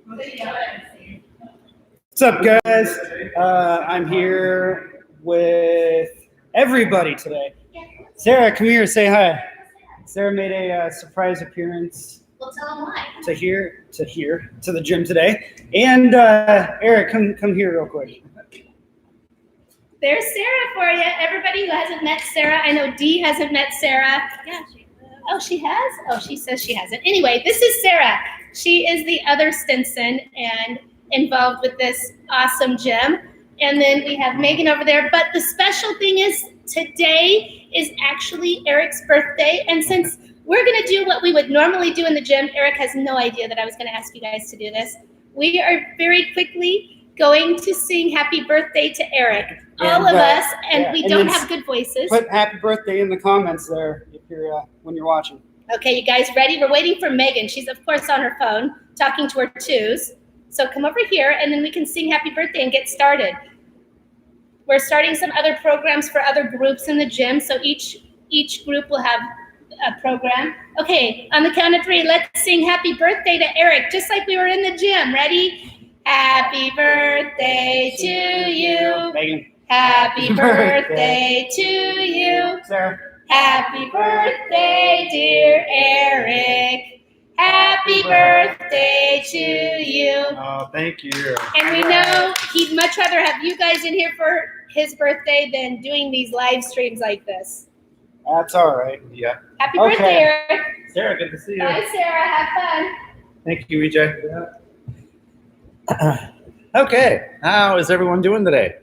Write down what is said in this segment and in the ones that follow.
What's up, guys? I'm here with everybody today. Sarah, come here, say hi. Sarah made a surprise appearance. Well, tell them why. To the gym today. And Eric, come here real quick. There's Sarah for you. Everybody who hasn't met Sarah, I know Dee hasn't met Sarah. Yeah, she has. Oh, she says she hasn't. Anyway, this is Sarah. She is the other Stinson and involved with this awesome gym. And then we have Megan over there. But the special thing is today is actually Eric's birthday. And since we're going to do what we would normally do in the gym, Eric has no idea that I was going to ask you guys to do this. We are very quickly going to sing happy birthday to Eric. All of us, and we don't have good voices. Put happy birthday in the comments there if you're when you're watching. Okay, you guys ready? We're waiting for Megan. She's, of course, on her phone talking to her twos. So come over here, and then we can sing happy birthday and get started. We're starting some other programs for other groups in the gym, so each group will have a program. Okay, on the count of three, let's sing happy birthday to Eric, just like we were in the gym. Ready? Happy birthday to you. Megan. Happy birthday to you. Sarah. Happy birthday, dear Eric. Happy birthday to you. Oh, thank you. And we know he'd much rather have you guys in here for his birthday than doing these live streams like this. That's all right. Yeah. Happy birthday, Eric. Sarah, good to see you. Bye, Sarah. Have fun. Thank you, EJ. Okay, how is everyone doing today?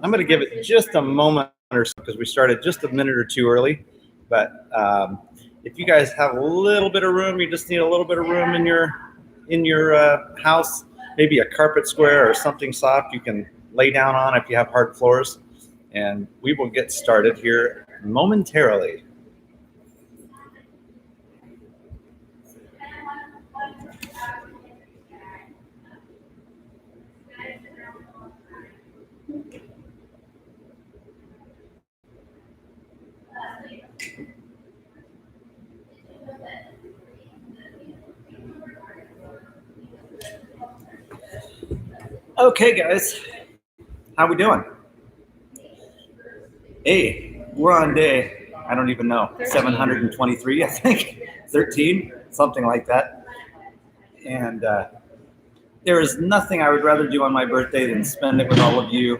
I'm going to give it just a moment or so because we started just a minute or two early. But if you guys have a little bit of room, you just need a little bit of room in your house, maybe a carpet square or something soft you can lay down on if you have hard floors. And we will get started here momentarily. Okay, guys, how we doing? Hey, we're on day, I don't even know, 723, I think, 13, something like that. And there is nothing I would rather do on my birthday than spend it with all of you.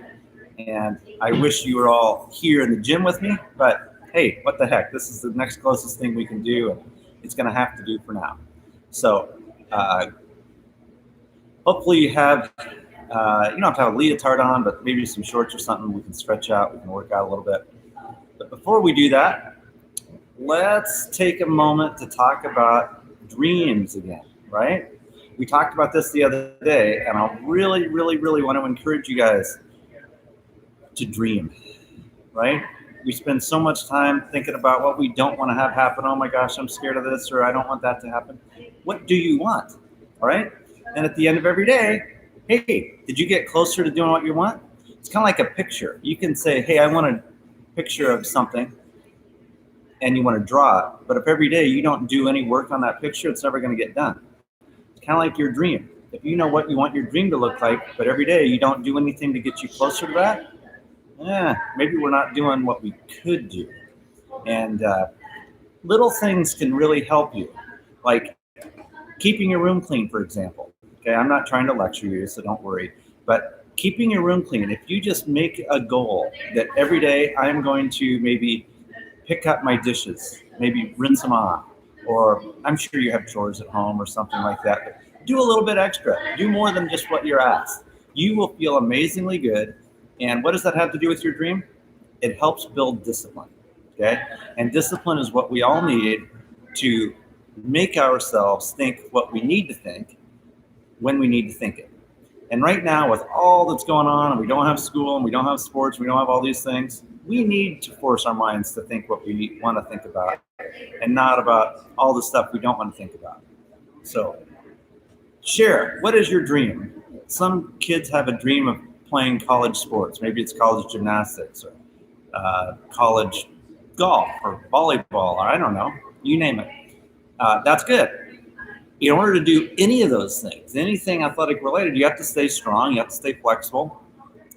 And I wish you were all here in the gym with me, but hey, what the heck? This is the next closest thing we can do, and it's going to have to do for now. So hopefully you have, you don't have to have a leotard on, but maybe some shorts or something we can stretch out, we can work out a little bit. But before we do that, let's take a moment to talk about dreams again, right? We talked about this the other day, and I really, really, really want to encourage you guys to dream, right? We spend so much time thinking about what we don't want to have happen. Oh my gosh, I'm scared of this, or I don't want that to happen. What do you want, all right? And at the end of every day, hey, did you get closer to doing what you want? It's kind of like a picture. You can say, hey, I want a picture of something, and you want to draw it. But if every day you don't do any work on that picture, it's never going to get done. It's kind of like your dream. If you know what you want your dream to look like, but every day you don't do anything to get you closer to that, maybe we're not doing what we could do. And little things can really help you, like keeping your room clean, for example. Okay, I'm not trying to lecture you, so don't worry. But keeping your room clean, if you just make a goal that every day I'm going to maybe pick up my dishes, maybe rinse them off, or I'm sure you have chores at home or something like that. But do a little bit extra. Do more than just what you're asked. You will feel amazingly good. And what does that have to do with your dream? It helps build discipline, okay? And discipline is what we all need to make ourselves think what we need to think when we need to think it. And right now, with all that's going on, and we don't have school, and we don't have sports, we don't have all these things, we need to force our minds to think what we want to think about and not about all the stuff we don't want to think about. So share, what is your dream? Some kids have a dream of playing college sports. Maybe it's college gymnastics or college golf or volleyball, or I don't know, you name it. That's good. In order to do any of those things, anything athletic related, you have to stay strong, you have to stay flexible,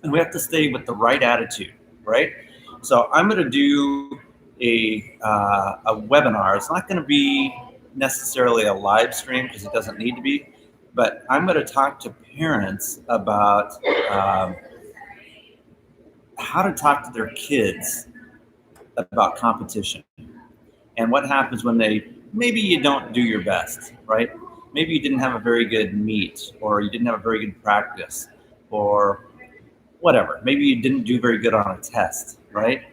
and we have to stay with the right attitude, right? So I'm going to do a webinar. It's not going to be necessarily a live stream because it doesn't need to be, but I'm going to talk to parents about how to talk to their kids about competition and what happens when maybe you don't do your best, right? Maybe you didn't have a very good meet, or you didn't have a very good practice, or whatever. Maybe you didn't do very good on a test, right?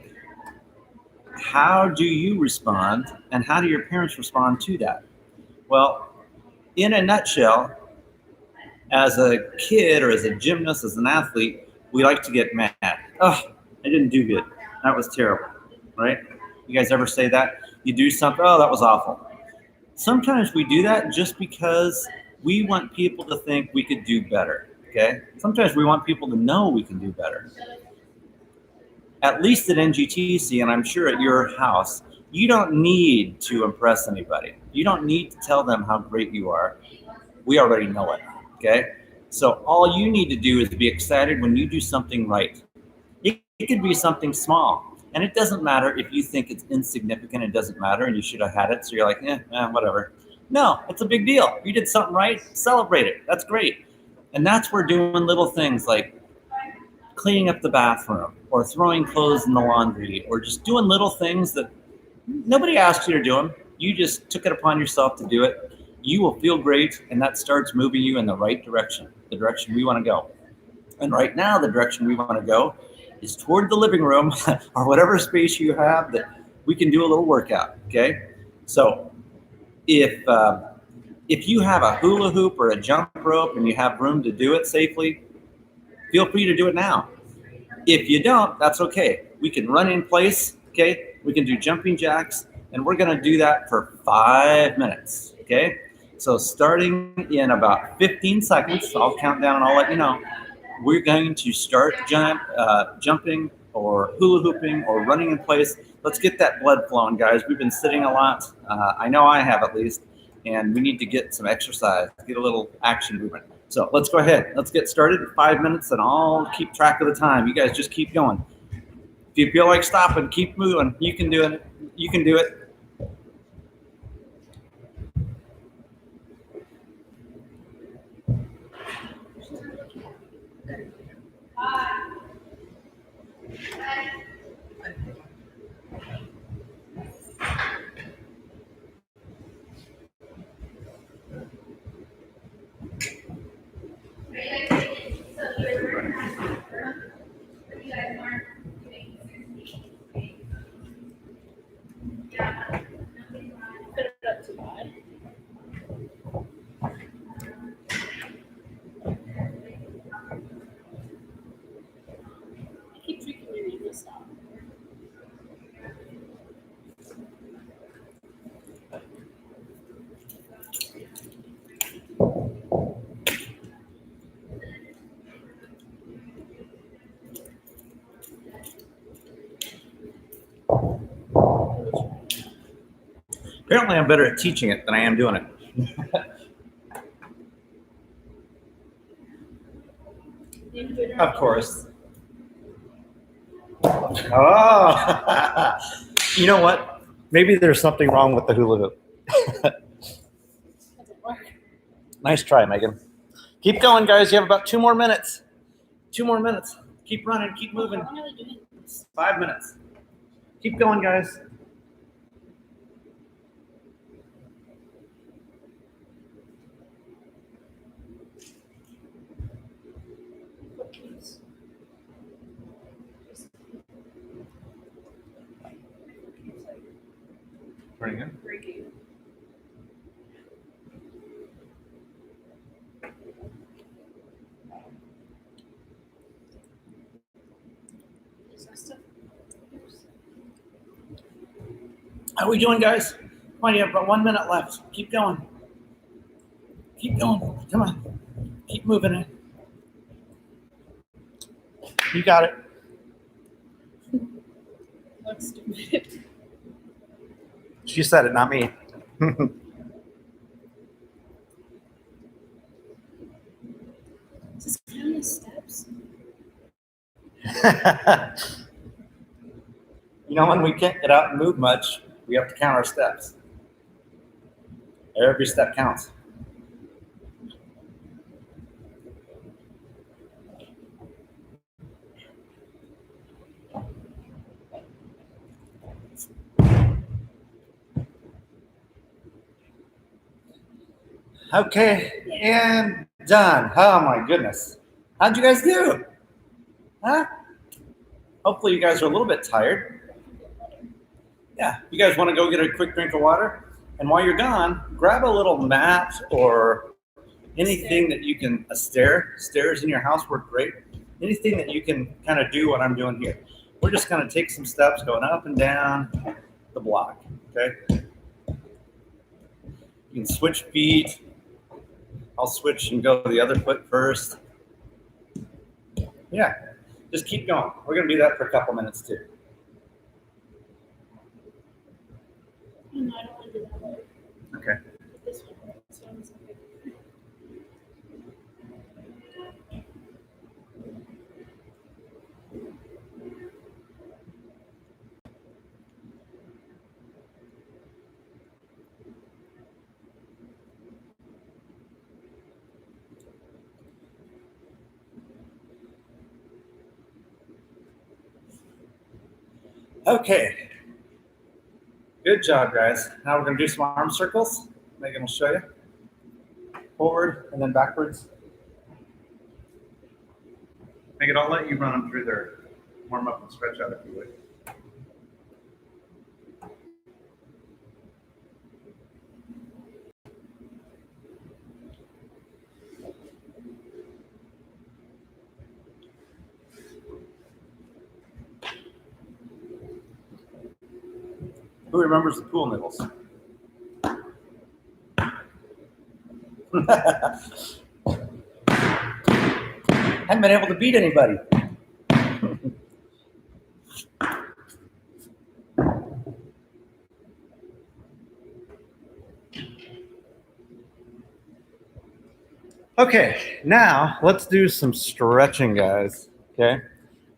How do you respond, and how do your parents respond to that? Well, in a nutshell, as a kid or as a gymnast, as an athlete, we like to get mad. Oh, I didn't do good. That was terrible, right? You guys ever say that? You do something, oh, that was awful. Sometimes we do that just because we want people to think we could do better, okay? Sometimes we want people to know we can do better. At least at NGTC, and I'm sure at your house, you don't need to impress anybody. You don't need to tell them how great you are. We already know it, okay? So all you need to do is be excited when you do something right. It could be something small. And it doesn't matter if you think it's insignificant, it doesn't matter, and you should have had it, so you're like, whatever. No, it's a big deal. You did something right, celebrate it. That's great. And that's where doing little things like cleaning up the bathroom, or throwing clothes in the laundry, or just doing little things that nobody asked you to do them. You just took it upon yourself to do it. You will feel great, and that starts moving you in the right direction, the direction we want to go. And right now, the direction we want to go is toward the living room or whatever space you have that we can do a little workout, okay? So if you have a hula hoop or a jump rope and you have room to do it safely, feel free to do it now. If you don't, that's okay. We can run in place, okay? We can do jumping jacks, and we're gonna do that for 5 minutes, okay? So starting in about 15 seconds, I'll count down and I'll let you know. We're going to start jumping or hula hooping or running in place. Let's get that blood flowing, guys. We've been sitting a lot. I know I have at least, and we need to get some exercise, get a little action movement. So let's go ahead. Let's get started in 5 minutes, and I'll keep track of the time. You guys just keep going. If you feel like stopping, keep moving. You can do it. You can do it. Apparently, I'm better at teaching it than I am doing it. Of course. Oh, you know what? Maybe there's something wrong with the hula hoop. Nice try, Megan. Keep going, guys. You have about 2 more minutes. 2 more minutes. Keep running. Keep moving. 5 minutes. Keep going, guys. Bring it. How are we doing, guys? Come on, you have about 1 minute left. Keep going. Keep going. Come on. Keep moving it. You got it. Looks stupid. She said it, not me. the steps? You know, when we can't get out and move much, we have to count our steps. Every step counts. Okay, and done. Oh my goodness. How'd you guys do? Huh? Hopefully you guys are a little bit tired. Yeah, you guys want to go get a quick drink of water? And while you're gone, grab a little mat or anything that you can, stairs in your house work great. Anything that you can kind of do what I'm doing here. We're just going to take some steps going up and down the block, okay? You can switch feet. I'll switch and go to the other foot first. Yeah, just keep going. We're going to do that for a couple minutes too. No, I don't want to do that one. Okay. This one. This one's okay. Okay. Good job, guys. Now we're going to do some arm circles. Megan will show you. Forward and then backwards. Megan, I'll let you run them through their warm up and stretch out if you would. Who remembers the pool nipples? Haven't been able to beat anybody. Okay, now let's do some stretching, guys. Okay,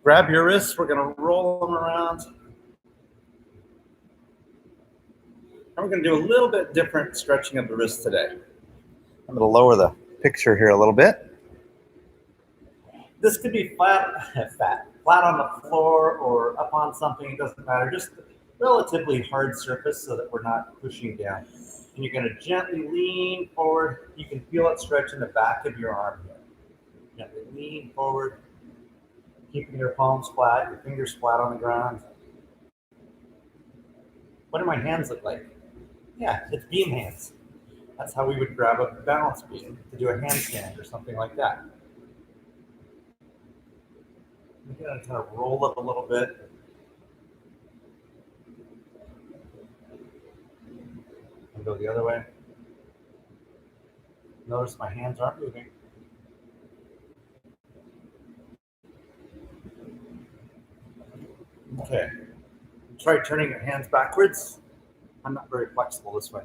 grab your wrists. We're going to roll them around. And we're going to do a little bit different stretching of the wrist today. I'm going to lower the picture here a little bit. This could be flat on the floor or up on something. It doesn't matter. Just relatively hard surface so that we're not pushing down. And you're going to gently lean forward. You can feel it stretch in the back of your arm here. Gently lean forward, keeping your palms flat, your fingers flat on the ground. What do my hands look like? Yeah, it's beam hands. That's how we would grab a balance beam to do a handstand or something like that. We're going to kind of roll up a little bit. And go the other way. Notice my hands aren't moving. Okay. Try turning your hands backwards. I'm not very flexible this way.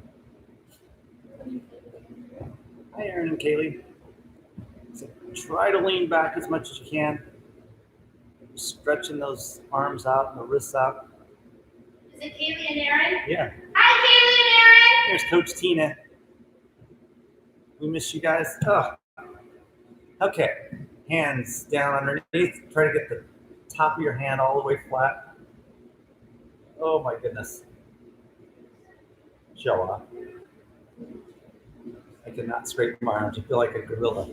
Hi, Aaron and Kaylee. So try to lean back as much as you can. Stretching those arms out and the wrists out. Is it Kaylee and Aaron? Yeah. Hi, Kaylee and Aaron. There's Coach Tina. We miss you guys. Oh. Okay. Hands down underneath. Try to get the top of your hand all the way flat. Oh my goodness. Show off. I cannot straighten my arms. I feel like a gorilla.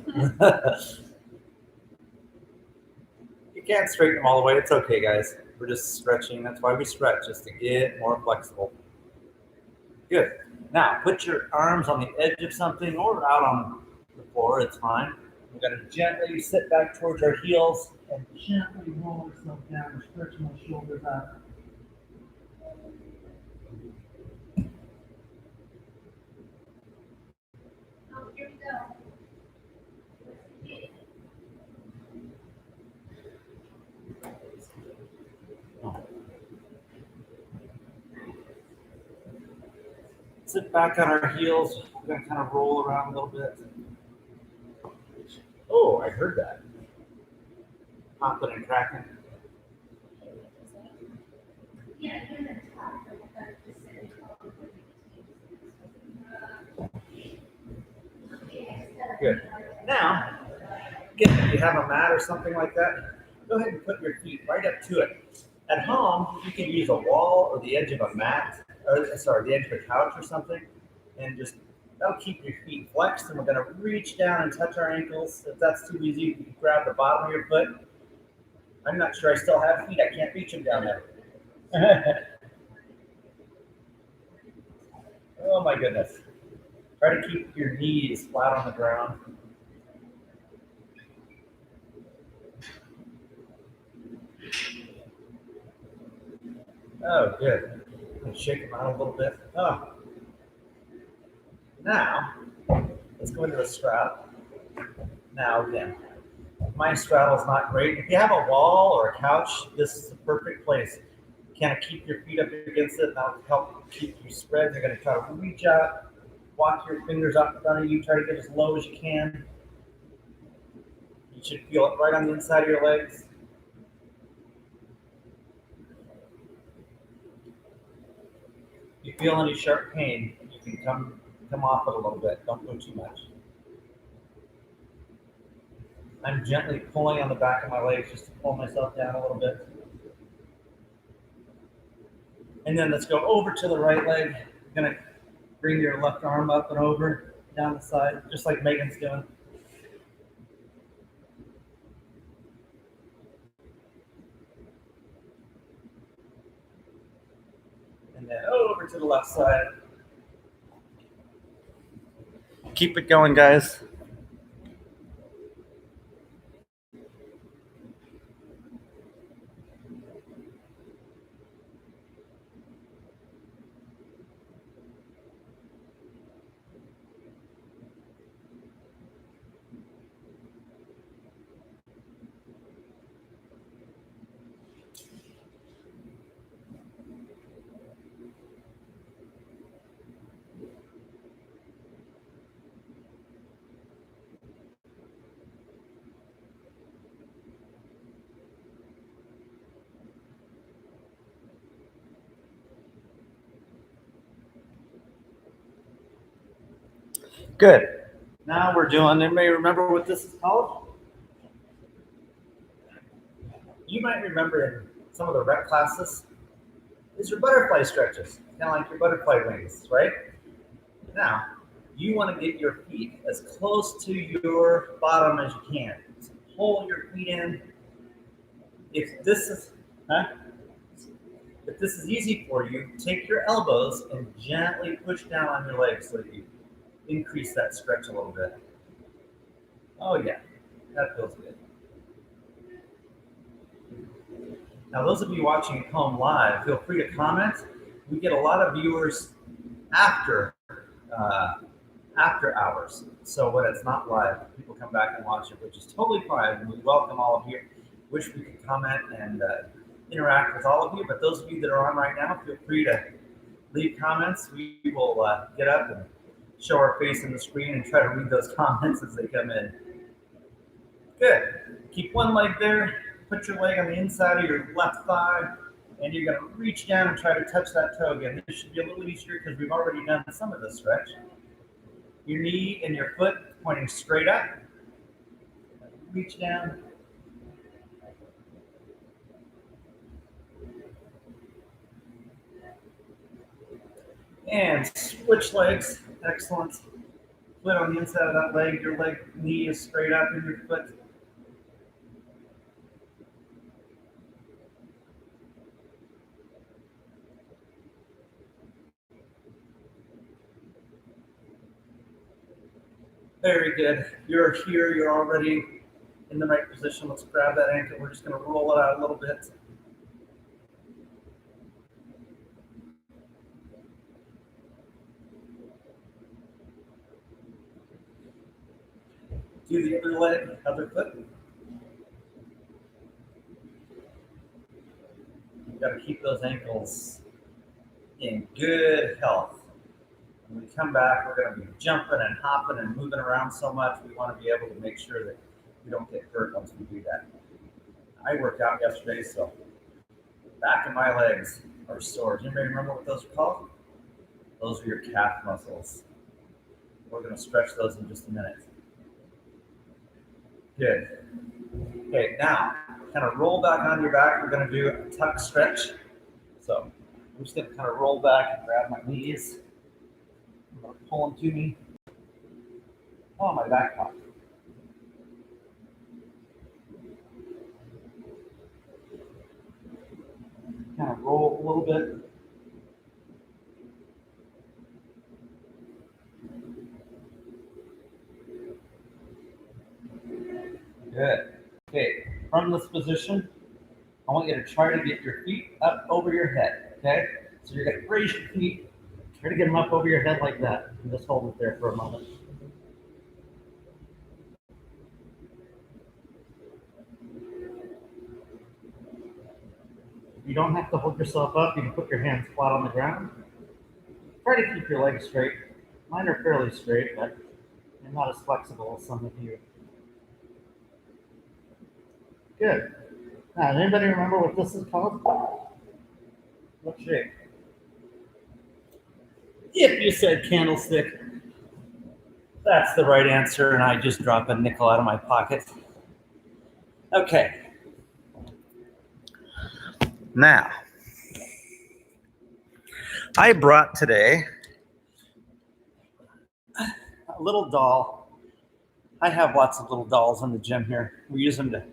You can't straighten them all the way. It's okay, guys. We're just stretching. That's why we stretch, just to get more flexible. Good. Now, put your arms on the edge of something or out on the floor. It's fine. We're going to gently sit back towards our heels and gently roll ourselves down and stretch my shoulders out. Oh, here we go. Sit back on our heels. We're going to kind of roll around a little bit. Oh, I heard that. Popping and cracking. Good. Now, again, if you have a mat or something like that, go ahead and put your feet right up to it. At home, you can use a wall or the edge of a mat, or sorry, the edge of a couch or something, and just that'll keep your feet flexed. And we're going to reach down and touch our ankles. If that's too easy, you can grab the bottom of your foot. I'm not sure I still have feet. I can't reach them down there. Oh my goodness. Try to keep your knees flat on the ground. Oh, good. And shake them out a little bit. Oh. Now, let's go into a straddle. Now, again, my straddle is not great. If you have a wall or a couch, this is the perfect place. Kind of keep your feet up against it. That'll help keep you spread. You're going to try to reach out, walk your fingers up in front of you. Try to get as low as you can. You should feel it right on the inside of your legs. If you feel any sharp pain, you can come off it a little bit. Don't go too much. I'm gently pulling on the back of my legs just to pull myself down a little bit. And then let's go over to the right leg. You're going to bring your left arm up and over, down the side, just like Megan's doing. And then over to the left side. Keep it going, guys. Good. Now we're doing, anybody remember what this is called? You might remember in some of the rep classes, is your butterfly stretches, kind of like your butterfly wings, right? Now, you want to get your feet as close to your bottom as you can. So pull your feet in. If this is easy for you, take your elbows and gently push down on your legs so that you increase that stretch a little bit. Oh yeah, that feels good. Now, those of you watching at home live, feel free to comment. We get a lot of viewers after hours. So when it's not live, people come back and watch it, which is totally fine. And we welcome all of you. Wish we could comment and interact with all of you. But those of you that are on right now, feel free to leave comments. We will get up and show our face in the screen and try to read those comments as they come in. Good. Keep one leg there. Put your leg on the inside of your left thigh, and you're going to reach down and try to touch that toe again. This should be a little easier because we've already done some of this stretch. Your knee and your foot pointing straight up. Reach down. And switch legs. Excellent. Foot on the inside of that leg. Your knee is straight up and your foot. Very good. You're here. You're already in the right position. Let's grab that ankle. We're just going to roll it out a little bit. Do the other leg, other foot. You've got to keep those ankles in good health. When we come back, we're going to be jumping and hopping and moving around so much. We want to be able to make sure that we don't get hurt once we do that. I worked out yesterday, so back of my legs are sore. Does anybody remember what those are called? Those are your calf muscles. We're going to stretch those in just a minute. Good. Okay, now kind of roll back on your back. We're going to do a tuck stretch. So I'm just going to kind of roll back and grab my knees. I'm going to pull them to me. Oh, my back pocket. Kind of roll a little bit. Good. Okay, from this position, I want you to try to get your feet up over your head, okay? So you're going to raise your feet, try to get them up over your head like that, and just hold it there for a moment. You don't have to hold yourself up. You can put your hands flat on the ground. Try to keep your legs straight. Mine are fairly straight, but they're not as flexible as some of you. Good. Now, does anybody remember what this is called? What shape? If you said candlestick, that's the right answer, and I just dropped a nickel out of my pocket. Okay. Now, I brought today a little doll. I have lots of little dolls in the gym here. We use them to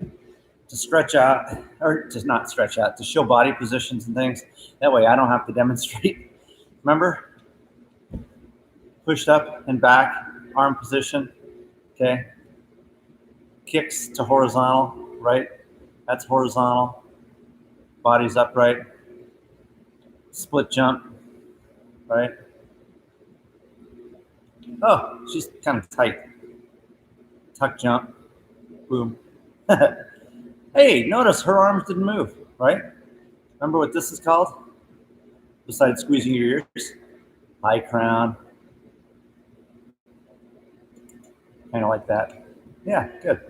stretch out, or to not stretch out, to show body positions and things. That way I don't have to demonstrate. Remember? Pushed up and back, arm position, okay? Kicks to horizontal, right? That's horizontal. Body's upright. Split jump, right? Oh, she's kind of tight. Tuck jump, boom. Hey, notice her arms didn't move, right? Remember what this is called? Besides squeezing your ears? High crown. Kind of like that. Yeah, good.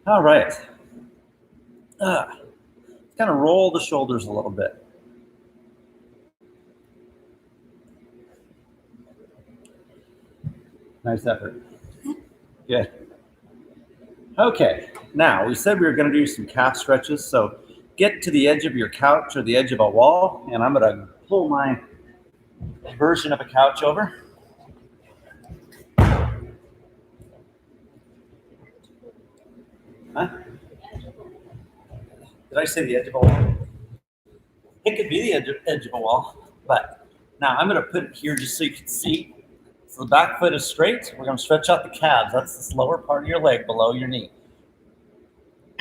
All right. Kind of roll the shoulders a little bit. Nice effort. Good. Okay, now we said we were going to do some calf stretches, so get to the edge of your couch or the edge of a wall, and I'm going to pull my version of a couch over. Huh? Did I say the edge of a wall? It could be the edge of a wall, but now I'm going to put it here just so you can see. So the back foot is straight. We're going to stretch out the calves. That's this lower part of your leg below your knee.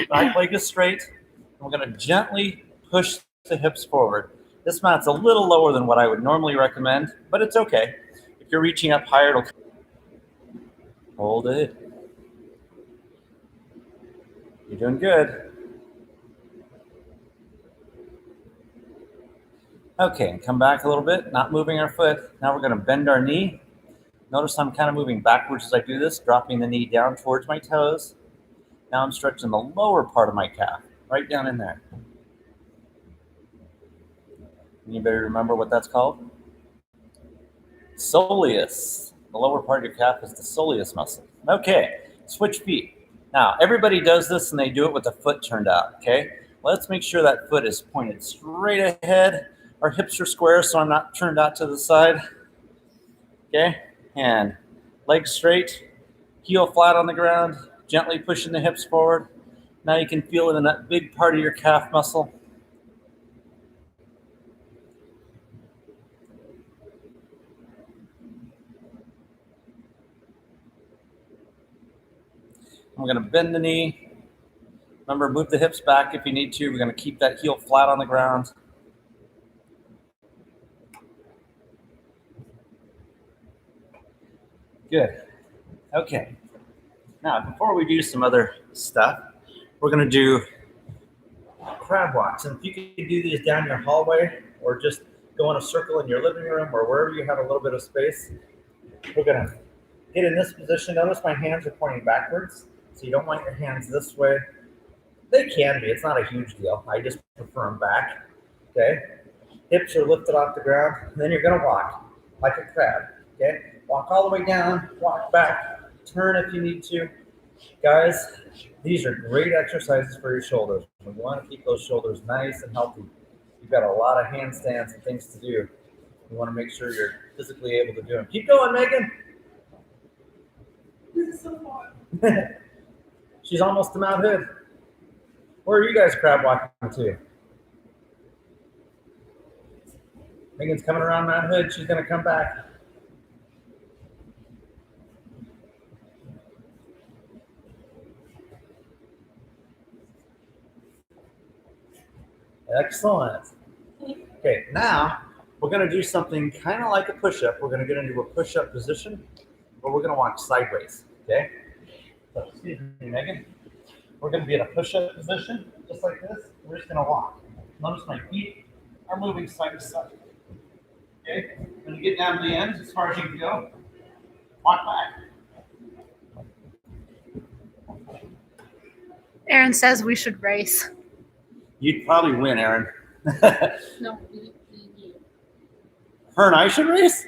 Back leg is straight. And we're going to gently push the hips forward. This mat's a little lower than what I would normally recommend, but it's okay. If you're reaching up higher, it'll hold it. You're doing good. Okay, and come back a little bit, not moving our foot. Now we're going to bend our knee. Notice I'm kind of moving backwards as I do this, dropping the knee down towards my toes. Now I'm stretching the lower part of my calf, right down in there. Anybody remember what that's called? Soleus. The lower part of your calf is the soleus muscle. Okay, switch feet. Now, everybody does this and they do it with the foot turned out, okay? Let's make sure that foot is pointed straight ahead. Our hips are square, so I'm not turned out to the side. Okay, and legs straight, heel flat on the ground, gently pushing the hips forward. Now you can feel it in that big part of your calf muscle. I'm going to bend the knee. Remember, move the hips back if you need to. We're going to keep that heel flat on the ground. Good. Okay. Now, before we do some other stuff, we're going to do crab walks. And if you can do these down your hallway or just go in a circle in your living room or wherever you have a little bit of space, we're going to get in this position. Notice my hands are pointing backwards. So you don't want your hands this way. They can be. It's not a huge deal. I just prefer them back. Okay. Hips are lifted off the ground. And then you're going to walk like a crab. Okay. Walk all the way down. Walk back. Turn if you need to. Guys, these are great exercises for your shoulders. We want to keep those shoulders nice and healthy. You've got a lot of handstands and things to do. You want to make sure you're physically able to do them. Keep going, Megan. She's almost to Mount Hood. Where are you guys crab walking to? Megan's coming around Mount Hood. She's going to come back. Excellent. Okay, now we're going to do something kind of like a push-up. We're going to get into a push-up position, but we're going to walk sideways. Okay? So, excuse me, Megan. We're going to be in a push-up position, just like this. We're just going to walk. Notice my feet are moving side to side. Okay? When you get down to the end, as far as you can go, walk back. Aaron says we should race. You'd probably win, Aaron. No. Her and I should race?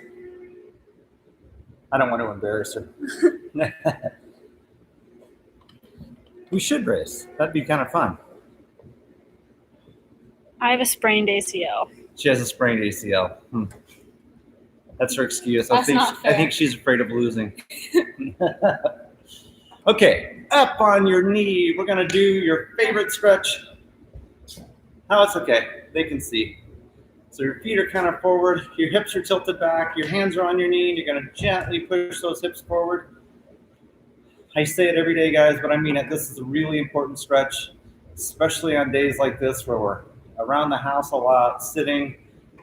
I don't want to embarrass her. We should race. That'd be kind of fun. I have a sprained ACL. She has a sprained ACL. That's her excuse. That's not fair. I think she's afraid of losing. Okay, up on your knee. We're going to do your favorite stretch. Oh, it's okay. They can see. So your feet are kind of forward. Your hips are tilted back. Your hands are on your knee. And you're going to gently push those hips forward. I say it every day, guys, but I mean it. This is a really important stretch, especially on days like this where we're around the house a lot, sitting,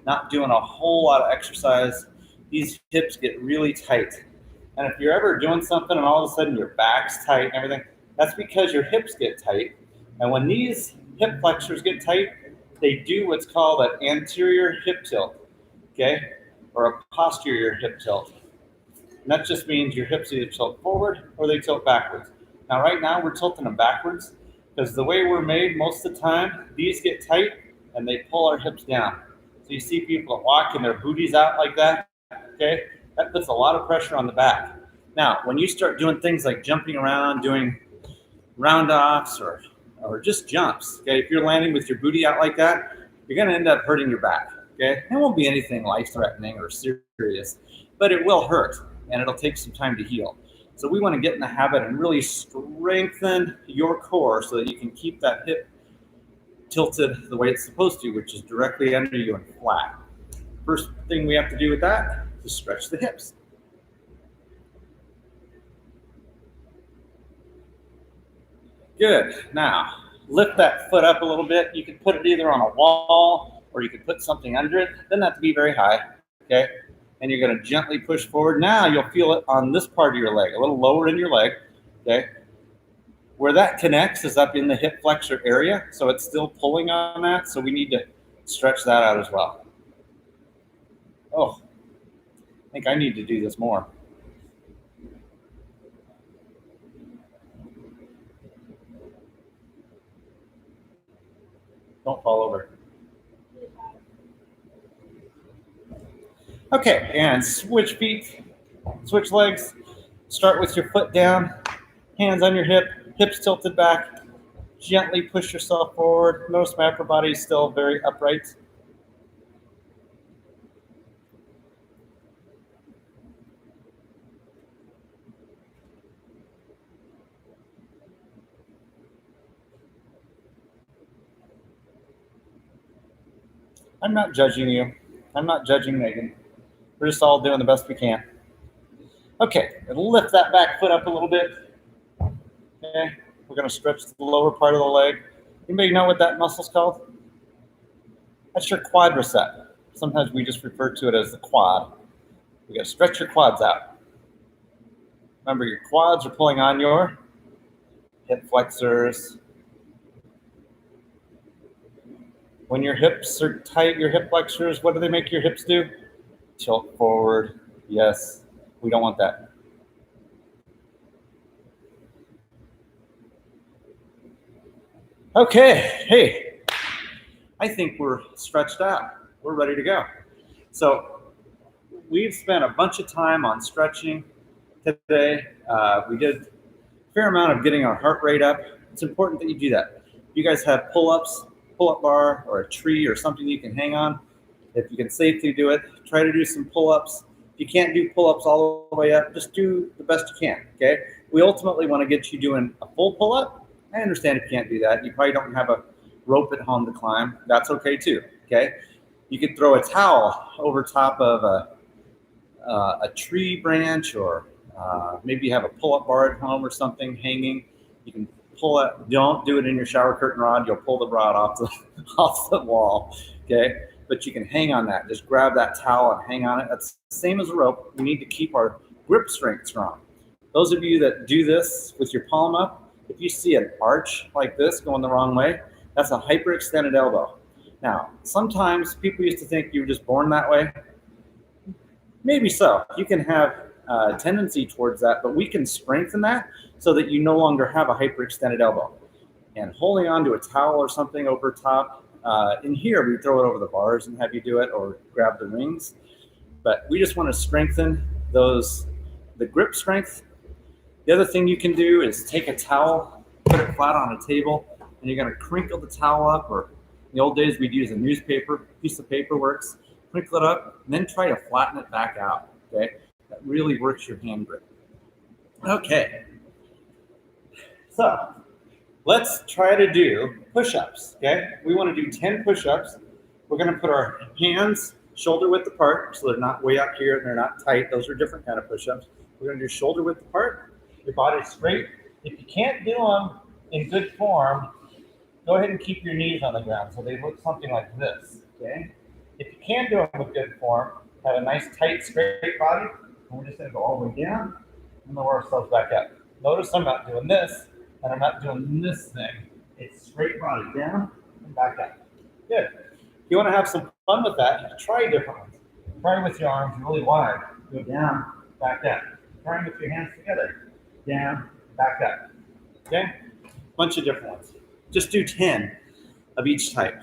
not doing a whole lot of exercise. These hips get really tight. And if you're ever doing something and all of a sudden your back's tight and everything, that's because your hips get tight. And when these hip flexors get tight, they do what's called an anterior hip tilt, okay? Or a posterior hip tilt. And that just means your hips either tilt forward or they tilt backwards. Now, right now, we're tilting them backwards because the way we're made most of the time, these get tight and they pull our hips down. So you see people that walk and their booties out like that, okay? That puts a lot of pressure on the back. Now, when you start doing things like jumping around, doing round-offs or just jumps, okay? If you're landing with your booty out like that, you're going to end up hurting your back, okay? It won't be anything life-threatening or serious, but it will hurt, and it'll take some time to heal. So we want to get in the habit and really strengthen your core so that you can keep that hip tilted the way it's supposed to, which is directly under you and flat. First thing we have to do with that is stretch the hips. Good. Now, lift that foot up a little bit. You can put it either on a wall or you can put something under it. Doesn't have to be very high, okay? And you're going to gently push forward. Now you'll feel it on this part of your leg, a little lower in your leg, okay? Where that connects is up in the hip flexor area, so it's still pulling on that, so we need to stretch that out as well. Oh, I think I need to do this more. Don't fall over. Okay, and switch feet, switch legs. Start with your foot down, hands on your hip, hips tilted back. Gently push yourself forward. Notice my upper body is still very upright. I'm not judging you. I'm not judging Megan. We're just all doing the best we can. Okay, and lift that back foot up a little bit. Okay, we're going to stretch the lower part of the leg. Anybody know what that muscle's called? That's your quadricep. Sometimes we just refer to it as the quad. You got to stretch your quads out. Remember, your quads are pulling on your hip flexors. When your hips are tight, your hip flexors, what do they make your hips do? Tilt forward. Yes, we don't want that. Okay, hey, I think we're stretched out. We're ready to go. So we've spent a bunch of time on stretching today. We did a fair amount of getting our heart rate up. It's important that you do that. You guys have pull-ups, pull-up bar, or a tree or something you can hang on. If you can safely do it, try to do some pull-ups. If you can't do pull-ups all the way up, just do the best you can, okay? We ultimately want to get you doing a full pull-up. I understand if you can't do that. You probably don't have a rope at home to climb. That's okay too, okay? You could throw a towel over top of a tree branch, or maybe you have a pull-up bar at home or something hanging. You can pull it. Don't do it in your shower curtain rod. You'll pull the rod off off the wall, okay? But you can hang on that. Just grab that towel and hang on it. That's the same as a rope. We need to keep our grip strength strong. Those of you that do this with your palm up, if you see an arch like this going the wrong way, that's a hyperextended elbow. Now, sometimes people used to think you were just born that way. Maybe so. You can have a tendency towards that, but we can strengthen that so that you no longer have a hyperextended elbow. And holding on to a towel or something over top, in here, we throw it over the bars and have you do it, or grab the rings. But we just want to strengthen the grip strength. The other thing you can do is take a towel, put it flat on a table, and you're going to crinkle the towel up, or in the old days, we'd use a newspaper, piece of paper works, crinkle it up, and then try to flatten it back out, okay? That really works your hand grip. Okay. So let's try to do push-ups, okay? We want to do 10 push-ups. We're going to put our hands shoulder width apart, so they're not way up here and they're not tight. Those are different kind of push-ups. We're going to do shoulder width apart, your body straight. If you can't do them in good form, go ahead and keep your knees on the ground so they look something like this, okay? If you can do them with good form, have a nice tight straight body, and we're just going to go all the way down and lower ourselves back up. Notice I'm not doing this, and I'm not doing this thing. It's straight body down and back up. Good. If you want to have some fun with that, you can try different ones. Try with your arms really wide. Go down, back up. Try with your hands together. Down, back up. Okay? Bunch of different ones. Just do 10 of each type.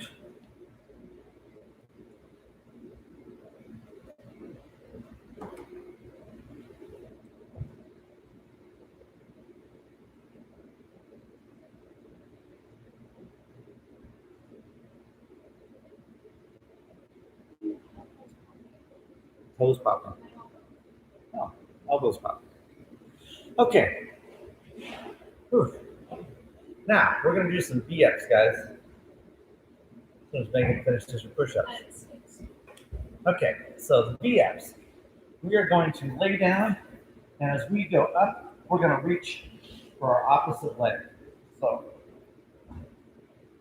Toes popping. Oh, elbows popping. Okay. Whew. Now, we're going to do some V-ups, guys. As soon as Megan finishes her push-ups. Okay, so the V-ups. We are going to lay down, and as we go up, we're going to reach for our opposite leg. So,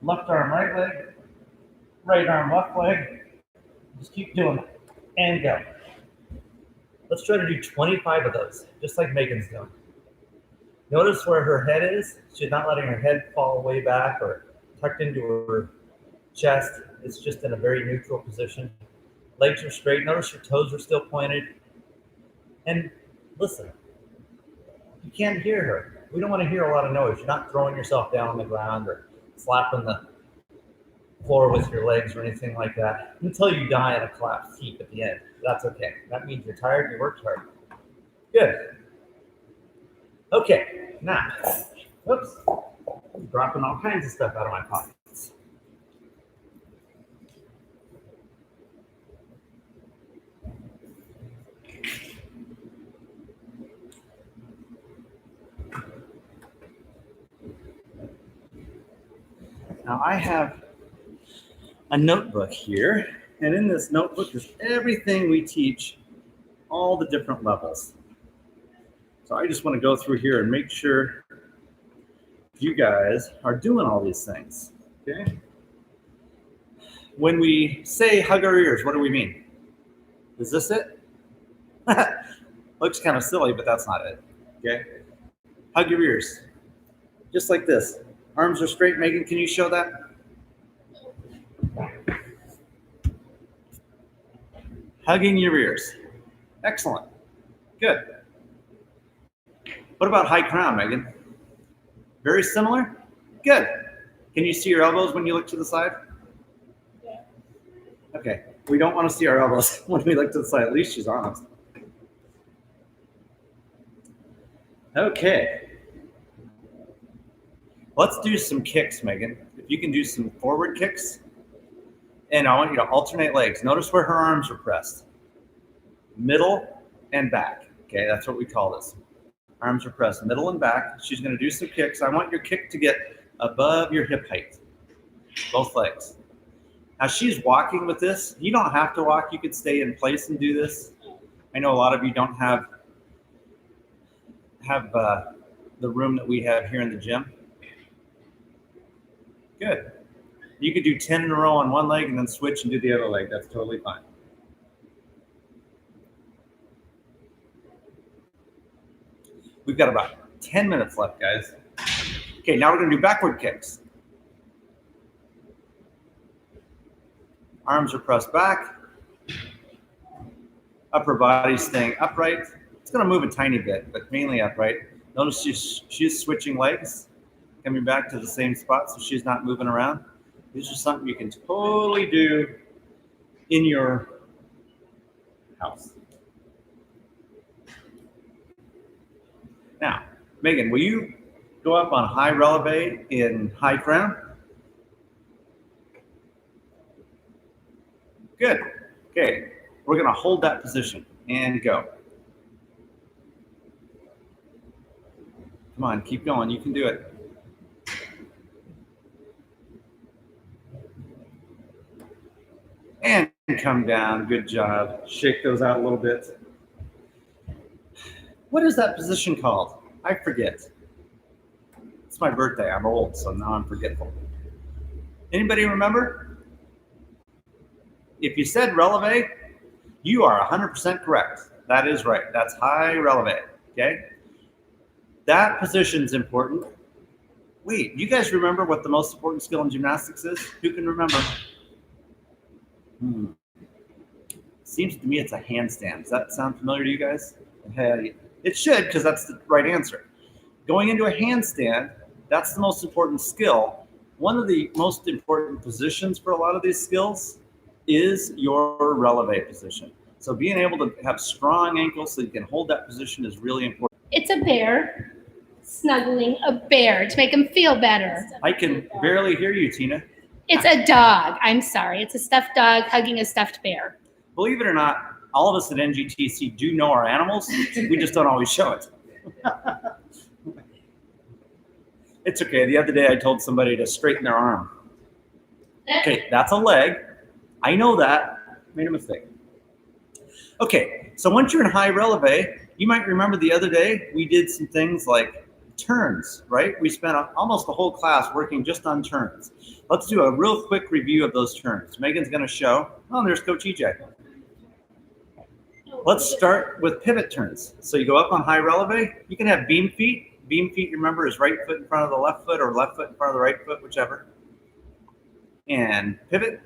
left arm, right leg, right arm, left leg. Just keep doing it, and go. Let's try to do 25 of those, just like Megan's doing. Notice where her head is. She's not letting her head fall way back or tucked into her chest. It's just in a very neutral position. Legs are straight. Notice your toes are still pointed. And listen, you can't hear her. We don't want to hear a lot of noise. You're not throwing yourself down on the ground or slapping the floor with your legs or anything like that until you die in a collapsed heap at the end. That's okay. That means you're tired, you worked hard. Good. Okay, now, whoops, I'm dropping all kinds of stuff out of my pockets. Now I have a notebook here, and in this notebook is everything we teach, all the different levels. So I just want to go through here and make sure you guys are doing all these things, okay? When we say hug our ears, what do we mean? Is this it? Looks kind of silly, but that's not it, okay? Hug your ears, just like this. Arms are straight. Megan, can you show that? Hugging your ears. Excellent. Good. What about high crown, Megan? Very similar? Good. Can you see your elbows when you look to the side? Yeah. Okay. We don't want to see our elbows when we look to the side. At least she's honest. Okay. Let's do some kicks, Megan. If you can do some forward kicks. And I want you to alternate legs. Notice where her arms are pressed. Middle and back. Okay, that's what we call this. Arms are pressed middle and back. She's going to do some kicks. I want your kick to get above your hip height. Both legs. Now she's walking with this. You don't have to walk. You could stay in place and do this. I know a lot of you don't have the room that we have here in the gym. Good. You could do 10 in a row on one leg and then switch and do the other leg. That's totally fine. We've got about 10 minutes left, guys. Okay, now we're going to do backward kicks. Arms are pressed back. Upper body staying upright. It's going to move a tiny bit, but mainly upright. Notice she's switching legs, coming back to the same spot so she's not moving around. This is something you can totally do in your house. Now, Megan, will you go up on high releve in high crown? Good. Okay, we're going to hold that position and go. Come on, keep going. You can do it. And come down. Good job. Shake those out a little bit. What is that position called? I forget. It's my birthday. I'm old, so now I'm forgetful. Anybody remember? If you said releve, you are 100% correct. That is right. That's high releve. Okay? That position's important. Wait, you guys remember what the most important skill in gymnastics is? Who can remember? Seems to me it's a handstand. Does that sound familiar to you guys? It should, because that's the right answer. Going into a handstand, that's the most important skill. One of the most important positions for a lot of these skills is your releve position. So being able to have strong ankles so you can hold that position is really important. It's a bear snuggling a bear to make him feel better. I can barely hear you, Tina. It's a dog. I'm sorry. It's a stuffed dog hugging a stuffed bear. Believe it or not, all of us at NGTC do know our animals. We just don't always show it. It's okay. The other day I told somebody to straighten their arm. Okay, that's a leg. I know that. Made a mistake. Okay, so once you're in high releve, you might remember the other day we did some things like turns, right? We spent almost the whole class working just on turns. Let's do a real quick review of those turns. Megan's going to show. Oh, there's Coach EJ. Let's start with pivot turns. So you go up on high releve. You can have beam feet. Beam feet, remember, is right foot in front of the left foot or left foot in front of the right foot, whichever. And pivot.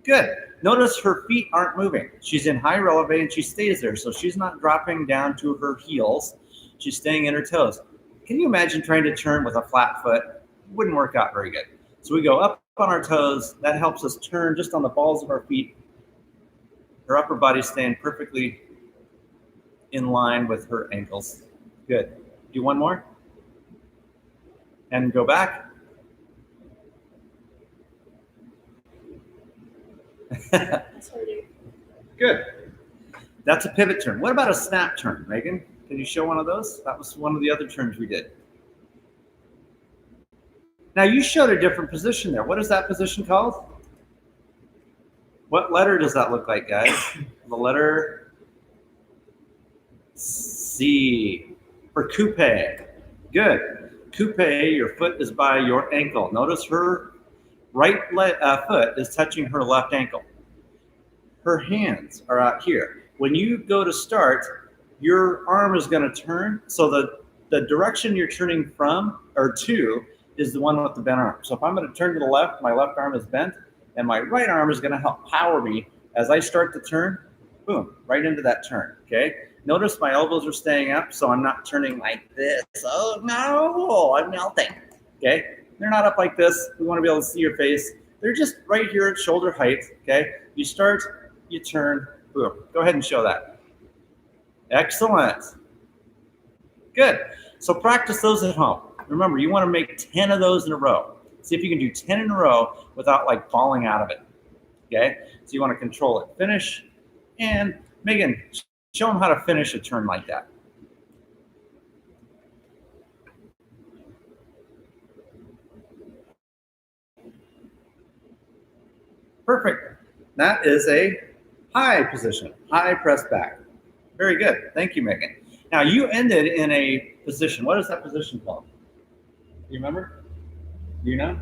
Good. Notice her feet aren't moving. She's in high releve and she stays there. So she's not dropping down to her heels. She's staying in her toes. Can you imagine trying to turn with a flat foot? It wouldn't work out very good. So we go up on our toes. That helps us turn just on the balls of our feet. Her upper body staying perfectly in line with her ankles. Good. Do one more. And go back. Good. That's a pivot turn. What about a snap turn, Megan? Can you show one of those? That was one of the other turns we did. Now you showed a different position there. What is that position called? What letter does that look like, guys? The letter C for coupe. Good. Coupe, your foot is by your ankle. Notice her right foot is touching her left ankle. Her hands are out here. When you go to start, your arm is going to turn. So the direction you're turning from or to is the one with the bent arm. So if I'm going to turn to the left, my left arm is bent, and my right arm is going to help power me as I start to turn. Boom, right into that turn. Okay. Notice my elbows are staying up, so I'm not turning like this. Oh no, I'm melting. Okay. They're not up like this. We want to be able to see your face. They're just right here at shoulder height, okay? You start, you turn, boom. Go ahead and show that. Excellent. Good. So practice those at home. Remember, you want to make 10 of those in a row. See if you can do 10 in a row without like falling out of it, okay? So you want to control it. Finish. And Megan, show them how to finish a turn like that. Perfect. That is a high position, high press back. Very good. Thank you, Megan. Now you ended in a position. What is that position called? Do you remember? Do you know?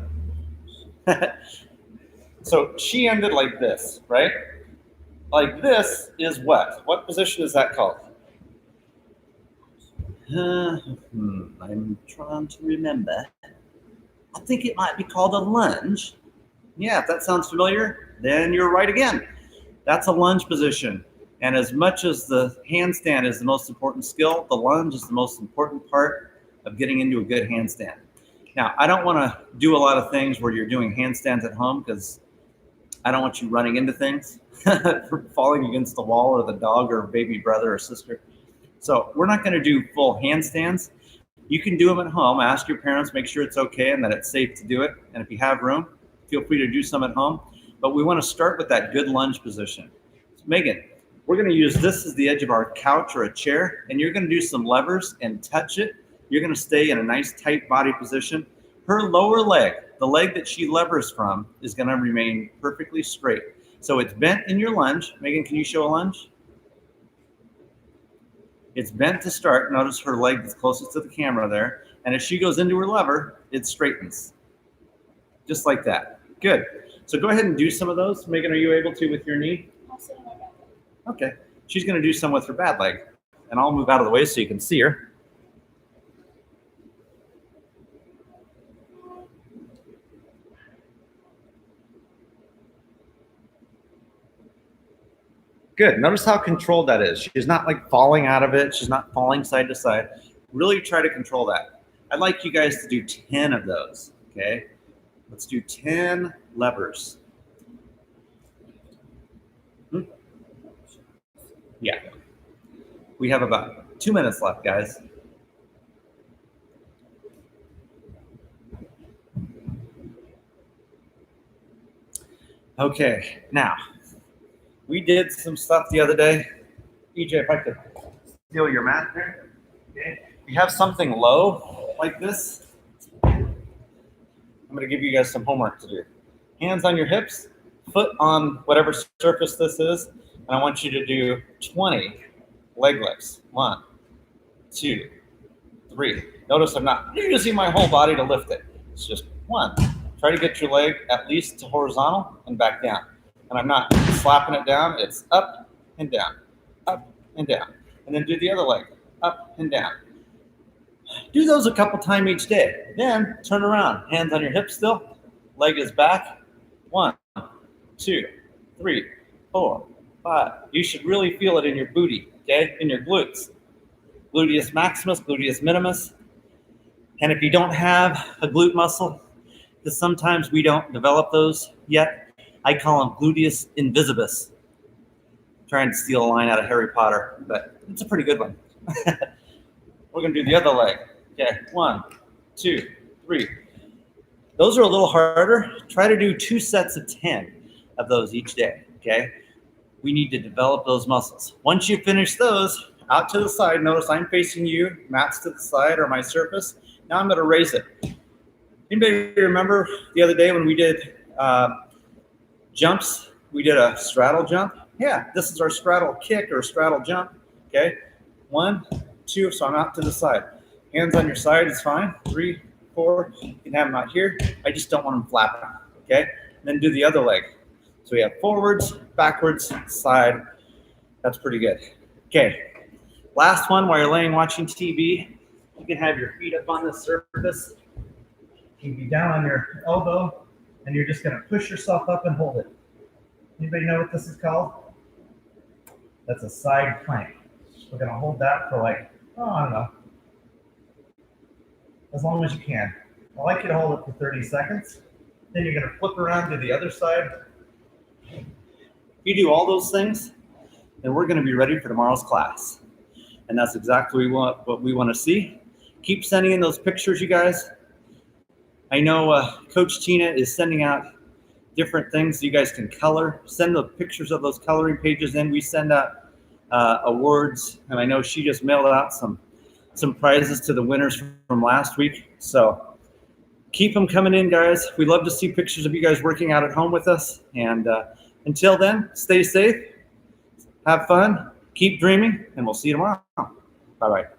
So she ended like this, right? Like this is what? What position is that called? I'm trying to remember. I think it might be called a lunge. Yeah, if that sounds familiar, then you're right again. That's a lunge position. And as much as the handstand is the most important skill, the lunge is the most important part of getting into a good handstand. Now, I don't want to do a lot of things where you're doing handstands at home because I don't want you running into things, falling against the wall or the dog or baby brother or sister. So we're not going to do full handstands. You can do them at home. Ask your parents, make sure it's okay and that it's safe to do it. And if you have room, feel free to do some at home. But we want to start with that good lunge position. So Megan, we're going to use this as the edge of our couch or a chair, and you're going to do some levers and touch it. You're going to stay in a nice tight body position. Her lower leg, the leg that she levers from, is going to remain perfectly straight. So it's bent in your lunge. Megan, can you show a lunge? It's bent to start. Notice her leg is closest to the camera there. And as she goes into her lever, it straightens. Just like that. Good. So go ahead and do some of those. Megan, are you able to with your knee? I'll sit on my back. Okay. She's going to do some with her bad leg. And I'll move out of the way so you can see her. Good. Notice how controlled that is. She's not like falling out of it. She's not falling side to side. Really try to control that. I'd like you guys to do 10 of those. Okay. Let's do 10 levers. Yeah. We have about 2 minutes left, guys. Okay. Now, we did some stuff the other day. EJ, if I could steal your mat there. Okay. If you have something low like this, I'm going to give you guys some homework to do. Hands on your hips, foot on whatever surface this is, and I want you to do 20 leg lifts. 1, 2, 3. Notice I'm not using my whole body to lift it. It's just 1. Try to get your leg at least to horizontal and back down. And I'm not slapping it down. It's up and down, up and down. And then do the other leg, up and down. Do those a couple times each day. Then turn around, hands on your hips still. Leg is back. 1, 2, 3, 4, 5. You should really feel it in your booty, okay? In your glutes. Gluteus maximus, gluteus minimus. And if you don't have a glute muscle, because sometimes we don't develop those yet, I call them gluteus invisibus. I'm trying to steal a line out of Harry Potter, but it's a pretty good one. We're going to do the other leg. Okay, 1, 2, 3. Those are a little harder. Try to do 2 sets of 10 of those each day, okay? We need to develop those muscles. Once you finish those, out to the side. Notice I'm facing you, mat's to the side or my surface. Now I'm going to raise it. Anybody remember the other day when we did jumps? We did a straddle jump. Yeah, this is our straddle kick or straddle jump, okay? 1, 2, so I'm out to the side. Hands on your side is fine. 3, 4, you can have them out here. I just don't want them flapping, okay? And then do the other leg. So we have forwards, backwards, side. That's pretty good. Okay, last one while you're laying watching TV. You can have your feet up on the surface. You can be down on your elbow, and you're just gonna push yourself up and hold it. Anybody know what this is called? That's a side plank. We're gonna hold that for like, I don't know, as long as you can. I'd like you to hold it for 30 seconds. Then you're going to flip around to the other side. If you do all those things, then we're going to be ready for tomorrow's class. And that's exactly what we want to see. Keep sending in those pictures, you guys. I know Coach Tina is sending out different things you guys can color. Send the pictures of those coloring pages in. We send out awards, and I know she just mailed out some prizes to the winners from last week. So keep them coming in, guys. We love to see pictures of you guys working out at home with us. And until then, stay safe, have fun, keep dreaming, and we'll see you tomorrow. Bye-bye.